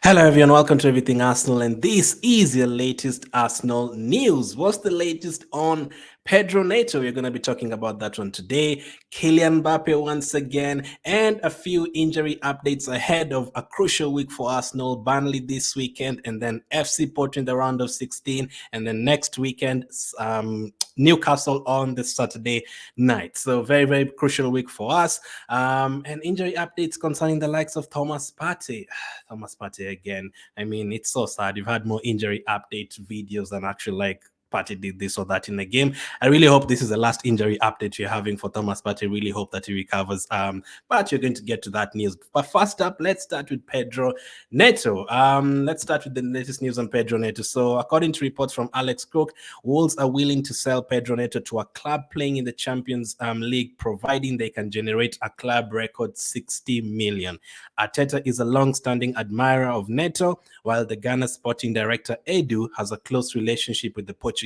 Hello, everyone. Welcome to Everything Arsenal, and this is your latest Arsenal news. What's the latest on Pedro Neto? We're going to be talking about that one today. Kylian Mbappe once again, and a few injury updates ahead of a crucial week for Arsenal. Burnley this weekend, and then FC Porto in the round of 16, and then next weekend, Newcastle on the Saturday night. So very, very crucial week for us. And injury updates concerning the likes of Thomas Partey. Thomas Partey again. I mean, it's so sad. You've had more injury update videos than actually like Partey did this or that in the game. I really hope this is the last injury update you're having for Thomas Partey. Really hope that he recovers. But you're going to get to that news. But first up, let's start with Pedro Neto. Let's start with the latest news on Pedro Neto. So, according to reports from Alex Cook, Wolves are willing to sell Pedro Neto to a club playing in the Champions League, providing they can generate a club record 60 million. Arteta is a long-standing admirer of Neto, while the Ghana sporting director Edu has a close relationship with the Portuguese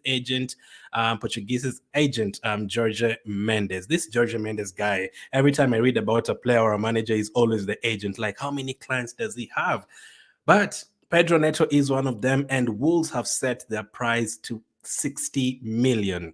agent, Jorge Mendes. This Jorge Mendes guy, every time I read about a player or a manager, he's always the agent. Like, how many clients does he have? But Pedro Neto is one of them, and Wolves have set their price to 60 million.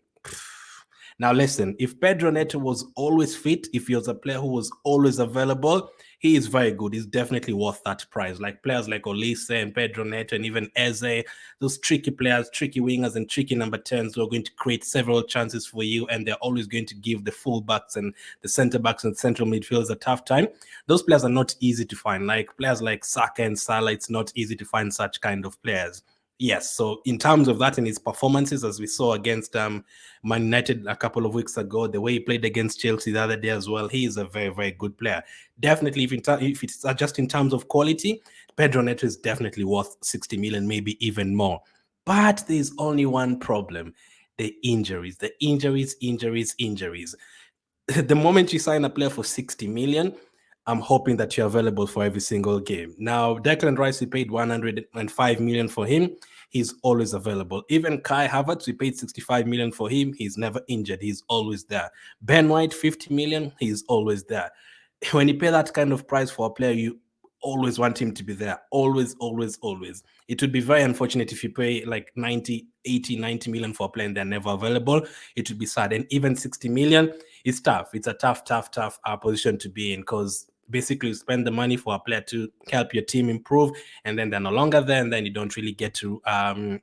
Now, listen, if Pedro Neto was always fit, if he was a player who was always available, he is very good. He's definitely worth that price. Like players like Olise and Pedro Neto and even Eze, those tricky players, tricky wingers and tricky number 10s who are going to create several chances for you, and they're always going to give the fullbacks and the centre backs and central midfielders a tough time. Those players are not easy to find. Like players like Saka and Salah, it's not easy to find such kind of players. Yes, so in terms of that and his performances, as we saw against Man United a couple of weeks ago, the way he played against Chelsea the other day as well, he is a very, very good player. Definitely, if it's just in terms of quality, Pedro Neto is definitely worth 60 million, maybe even more. But there's only one problem: the injuries, injuries. The moment you sign a player for 60 million, I'm hoping that you're available for every single game. Now, Declan Rice, we paid 105 million for him. He's always available. Even Kai Havertz, we paid 65 million for him. He's never injured. He's always there. Ben White, 50 million. He's always there. When you pay that kind of price for a player, you always want him to be there. Always, always, always. It would be very unfortunate if you pay like 90, 80, 90 million for a player and they're never available. It would be sad. And even 60 million is tough. It's a tough position to be in, because basically you spend the money for a player to help your team improve, and then they're no longer there, and then you don't really get to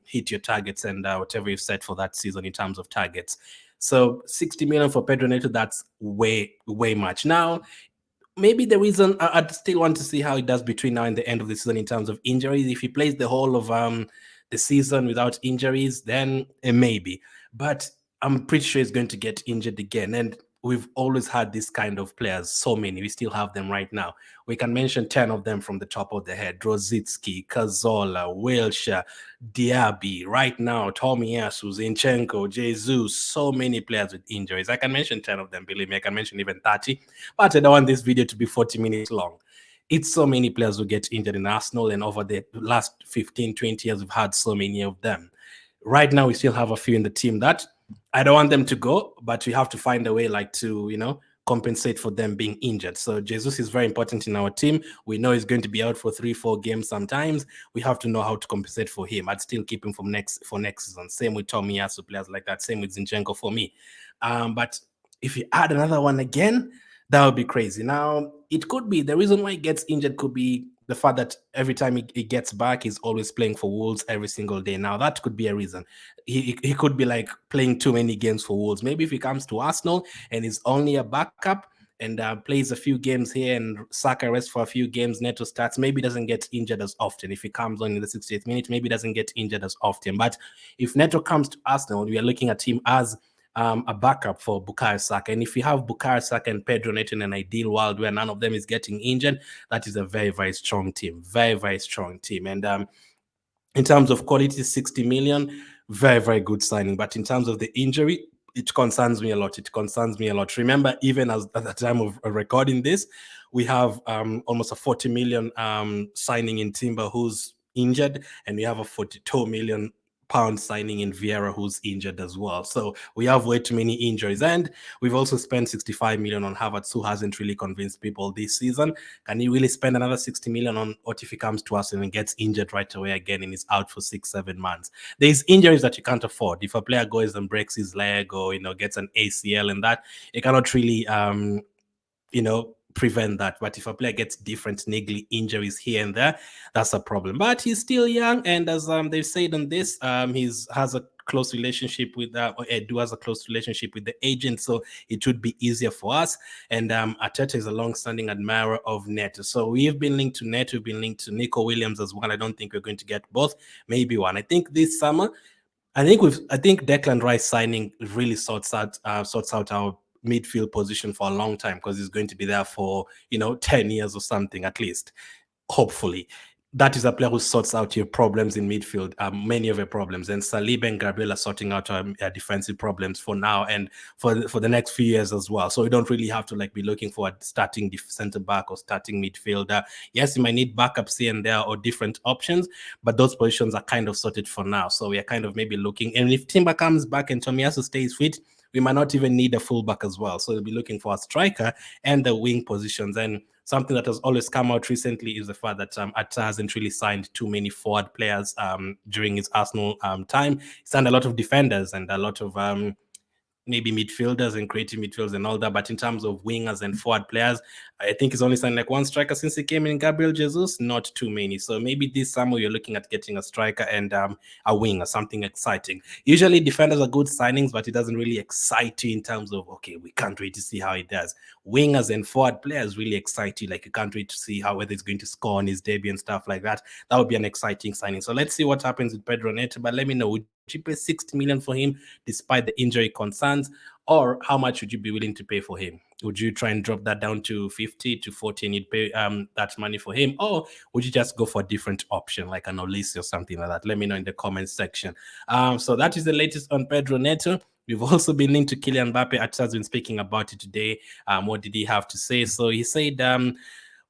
hit your targets and whatever you've set for that season in terms of targets. So 60 million for Pedro Neto, that's way, way much. Now, maybe the reason I'd still want to see how he does between now and the end of the season in terms of injuries. If he plays the whole of the season without injuries, then maybe. But I'm pretty sure he's going to get injured again. And we've always had this kind of players, so many. We still have them right now. We can mention 10 of them from the top of the head: Rosicki, Cazorla, Wilshere, Diaby, right now, Tomiyasu, Zinchenko, Jesus, so many players with injuries. I can mention 10 of them, believe me. I can mention even 30, but I don't want this video to be 40 minutes long. It's so many players who get injured in Arsenal, and over the last 15, 20 years, we've had so many of them. Right now, we still have a few in the team that I don't want them to go, but we have to find a way like to, compensate for them being injured. So Jesus is very important in our team. We know he's going to be out for 3-4 games sometimes. We have to know how to compensate for him. I'd still keep him for next season. Same with Tomiyasu, players like that. Same with Zinchenko for me. But if you add another one again, that would be crazy. Now, it could be the reason why he gets injured could be the fact that every time he gets back, he's always playing for Wolves every single day. Now, that could be a reason. He could be like playing too many games for Wolves. Maybe if he comes to Arsenal and is only a backup and plays a few games here and Saka rests for a few games, Neto starts, maybe doesn't get injured as often. If he comes on in the 60th minute, maybe doesn't get injured as often. But if Neto comes to Arsenal, we are looking at him as a backup for Bukayo Saka. And if you have Bukayo Saka and Pedro Neto in an ideal world where none of them is getting injured, that is a very, very strong team. Very, very strong team. And in terms of quality, 60 million, very, very good signing. But in terms of the injury, it concerns me a lot. It concerns me a lot. Remember, even at the time of recording this, we have almost a 40 million signing in Timber who's injured, and we have a 42 million pound signing in Vieira, who's injured as well. So we have way too many injuries. And we've also spent 65 million on Havertz, who hasn't really convinced people this season. Can you really spend another 60 million on what if he comes to us and gets injured right away again and is out for 6-7 months? There's injuries that you can't afford. If a player goes and breaks his leg or gets an ACL and that, you cannot really prevent that. But if a player gets different niggly injuries here and there, that's a problem. But he's still young, and as they've said on this, he's has a close relationship with or Edu has a close relationship with the agent, so it would be easier for us. And Arteta is a long-standing admirer of Neto, so we've been linked to Neto, we've been linked to Nico Williams as well. I don't think we're going to get both, maybe one. I think this summer I think Declan Rice signing really sorts out our midfield position for a long time, because he's going to be there for 10 years or something at least, hopefully. That is a player who sorts out your problems in midfield, many of your problems. And Saliba and Gabriel are sorting out our defensive problems for now and for the next few years as well. So we don't really have to be looking for a starting centre back or starting midfielder. Yes, you might need backups here and there or different options, but those positions are kind of sorted for now. So we are kind of maybe looking. And if Timber comes back and Tomiyasu stays fit, we might not even need a fullback as well. So we'll be looking for a striker and the wing positions. And something that has always come out recently is the fact that Arteta hasn't really signed too many forward players during his Arsenal time. He signed a lot of defenders and a lot of maybe midfielders and creative midfielders and all that. But in terms of wingers and forward players, I think he's only signed one striker since he came in, Gabriel Jesus, not too many. So maybe this summer you're looking at getting a striker and a winger, something exciting. Usually defenders are good signings, but it doesn't really excite you in terms of, okay, we can't wait to see how it does. Wingers and forward players really excite you. You can't wait to see whether he's going to score on his debut and stuff like that. That would be an exciting signing. So let's see what happens with Pedro Neto. But let me know, would you pay 60 million for him despite the injury concerns, or how much would you be willing to pay for him? Would you try and drop that down to 50 to 40 and you'd pay that money for him, or would you just go for a different option like an Olise or something like that? Let me know in the comments section. So that is the latest on Pedro Neto. We've also been linked to Kylian Mbappe. Arteta has been speaking about it today. What did he have to say? So he said,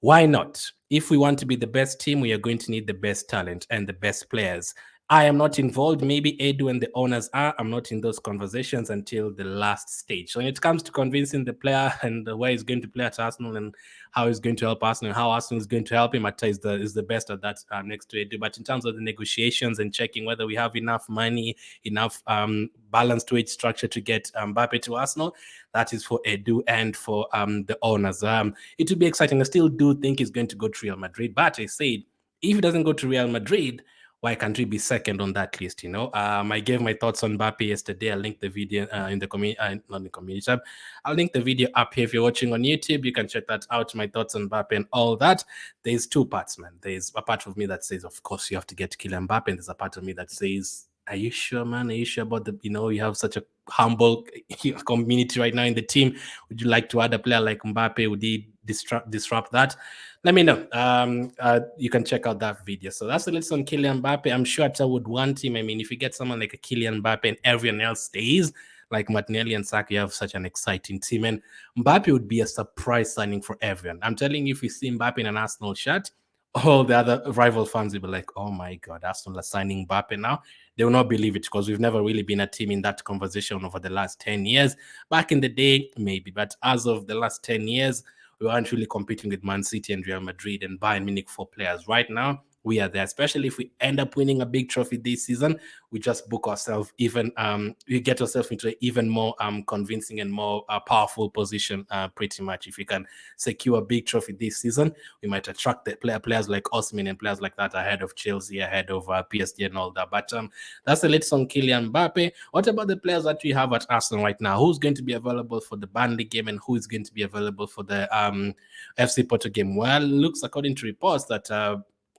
why not? If we want to be the best team, we are going to need the best talent and the best players. I am not involved. Maybe Edu and the owners are. I'm not in those conversations until the last stage. So when it comes to convincing the player and the way he's going to play at Arsenal and how he's going to help Arsenal and how Arsenal is going to help him, Arteta is the best at that next to Edu. But in terms of the negotiations and checking whether we have enough money, enough balanced wage structure to get Mbappe to Arsenal, that is for Edu and for the owners. It will be exciting. I still do think he's going to go to Real Madrid. But I said, if he doesn't go to Real Madrid, why can't we be second on that list? I gave my thoughts on Mbappe yesterday. I'll link the video in the community, not the community tab. I'll link the video up here. If you're watching on YouTube, you can check that out. My thoughts on Mbappe and all that. There's two parts, man. There's a part of me that says, of course, you have to get Kylian Mbappe, and there's a part of me that says, are you sure, man? Are you sure about you have such a humble community right now in the team? Would you like to add a player like Mbappe? Would he disrupt that? Let me know. You can check out that video. So that's the latest on Kylian Mbappe. I'm sure I would want him. I mean, if you get someone like a Kylian Mbappe and everyone else stays, like Martinelli and Saka, you have such an exciting team. And Mbappe would be a surprise signing for everyone. I'm telling you, if you see Mbappe in an Arsenal shirt, all the other rival fans will be like, oh my God, Arsenal are signing Mbappe now. They will not believe it, because we've never really been a team in that conversation over the last 10 years. Back in the day, maybe. But as of the last 10 years, we aren't really competing with Man City and Real Madrid and Bayern Munich for players. Right now, we are there, especially if we end up winning a big trophy this season. We just book ourselves even, we get ourselves into an even more convincing and more powerful position, pretty much. If we can secure a big trophy this season, we might attract the players like Osman and players like that ahead of Chelsea, ahead of PSG and all that. But that's the latest on Kylian Mbappe. What about the players that we have at Arsenal right now? Who's going to be available for the Burnley game and who is going to be available for the FC Porto game? Well, looks according to reports that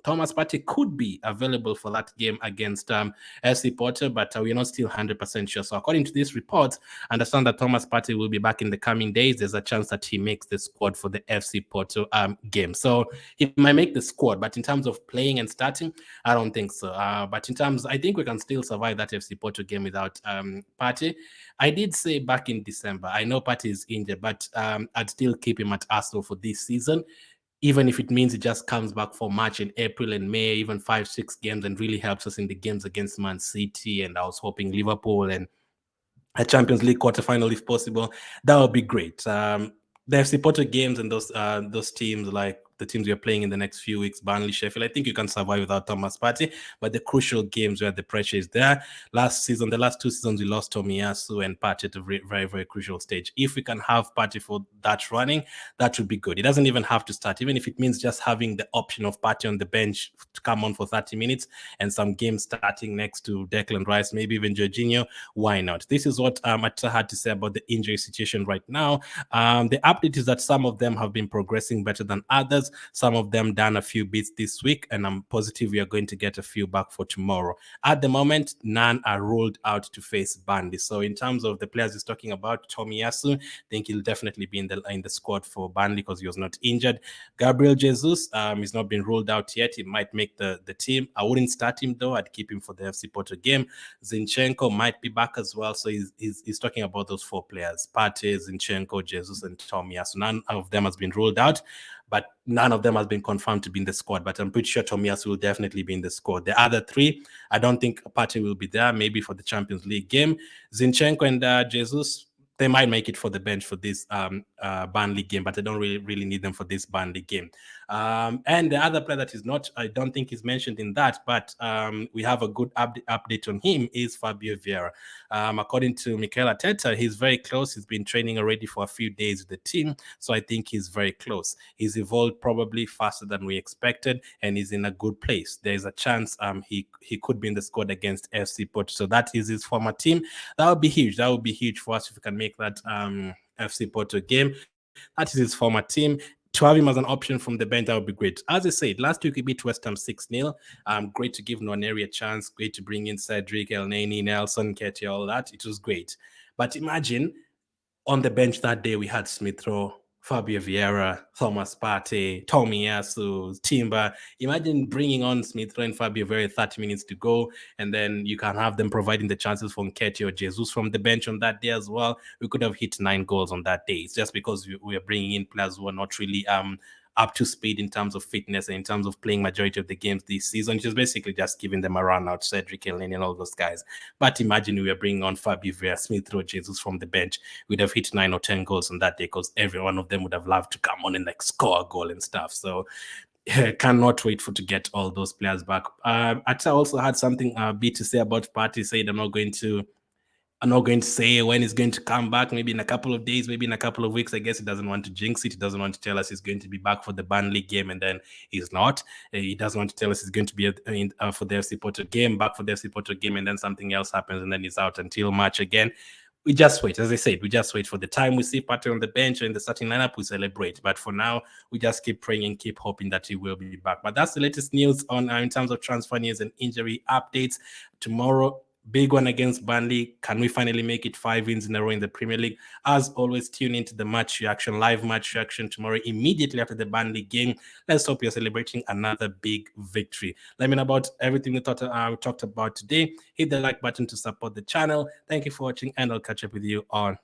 Thomas Partey could be available for that game against FC Porto, but we're not still 100% sure. So according to these reports, I understand that Thomas Partey will be back in the coming days. There's a chance that he makes the squad for the FC Porto game. So he might make the squad, but in terms of playing and starting, I don't think so. But in terms, I think we can still survive that FC Porto game without Partey. I did say back in December, I know Partey is injured, but I'd still keep him at Arsenal for this season. even if it means it just comes back for March and April and May, even 5, 6 games, and really helps us in the games against Man City. And I was hoping Liverpool and a Champions League quarterfinal if possible. That would be great. The FC Porto games and those teams, like the teams we are playing in the next few weeks, Burnley, Sheffield, I think you can survive without Thomas Partey. But the crucial games where the pressure is there. Last season, the last 2 seasons, we lost Tomiyasu and Partey at a very, very, very crucial stage. If we can have Partey for that running, that would be good. It doesn't even have to start, even if it means just having the option of Partey on the bench to come on for 30 minutes and some games starting next to Declan Rice, maybe even Jorginho. Why not? This is what Arteta had to say about the injury situation right now. The update is that some of them have been progressing better than others. Some of them done a few bits this week, and I'm positive we are going to get a few back for tomorrow. At the moment, none are ruled out to face Burnley. So in terms of the players he's talking about, Tomiyasu, I think he'll definitely be in the squad for Burnley because he was not injured. Gabriel Jesus, he's not been ruled out yet. He might make the team. I wouldn't start him though. I'd keep him for the FC Porto game. Zinchenko might be back as well. So he's talking about those 4 players: Partey, Zinchenko, Jesus, and Tomiyasu. None of them has been ruled out, but none of them has been confirmed to be in the squad. But I'm pretty sure Tomiyasu will definitely be in the squad. The other 3, I don't think Partey will be there, maybe for the Champions League game. Zinchenko and Jesus, they might make it for the bench for this Burnley game, but I don't really need them for this Burnley game. And the other player that is not, I don't think is mentioned in that, but we have a good update on him is Fabio Vieira. According to Mikel Arteta, he's very close. He's been training already for a few days with the team, so I think he's very close. He's evolved probably faster than we expected, and he's in a good place. There's a chance he could be in the squad against FC Porto. So that is his former team. That would be huge. That would be huge for us if we can make that FC Porto game. That is his former team. To have him as an option from the bench, that would be great. As I said, last week we beat West Ham 6-0. Great to give Nwaneri a chance. Great to bring in Cedric, Elneny, Nelson, Ketia, all that. It was great. But imagine on the bench that day we had Smith Rowe, Fabio Vieira, Thomas Partey, Tomiyasu, Timber. Imagine bringing on Smith Rowe and Fabio Vieira 30 minutes to go, and then you can have them providing the chances for Nketiah or Jesus from the bench on that day as well. We could have hit 9 goals on that day. It's just because we are bringing in players who are not really up to speed in terms of fitness and in terms of playing majority of the games this season, which is basically just giving them a run out, Cedric, Elneny, and all those guys. But imagine we were bringing on Fabio Vieira, Smith Rowe, Jesus from the bench. We'd have hit 9 or 10 goals on that day because every one of them would have loved to come on and like score a goal and stuff. So cannot wait to get all those players back. Atta also had something bit to say about Partey. Said I'm not going to say when he's going to come back, maybe in a couple of days, maybe in a couple of weeks. I guess he doesn't want to jinx it. He doesn't want to tell us he's going to be back for the Burnley game and then he's not. He doesn't want to tell us he's going to be for the FC Porto game, back for the FC Porto game, and then something else happens and then he's out until March again. We just wait. As I said, we just wait for the time we see Partey on the bench or in the starting lineup, we celebrate. But for now, we just keep praying and keep hoping that he will be back. But that's the latest news on in terms of transfer news and injury updates. Tomorrow, big one against Burnley. Can we finally make it 5 wins in a row in the Premier League? As always, tune into the match reaction, live match reaction tomorrow, immediately after the Burnley game. Let's hope you're celebrating another big victory. Let me know about everything we talked about today. Hit the like button to support the channel. Thank you for watching, and I'll catch up with you on the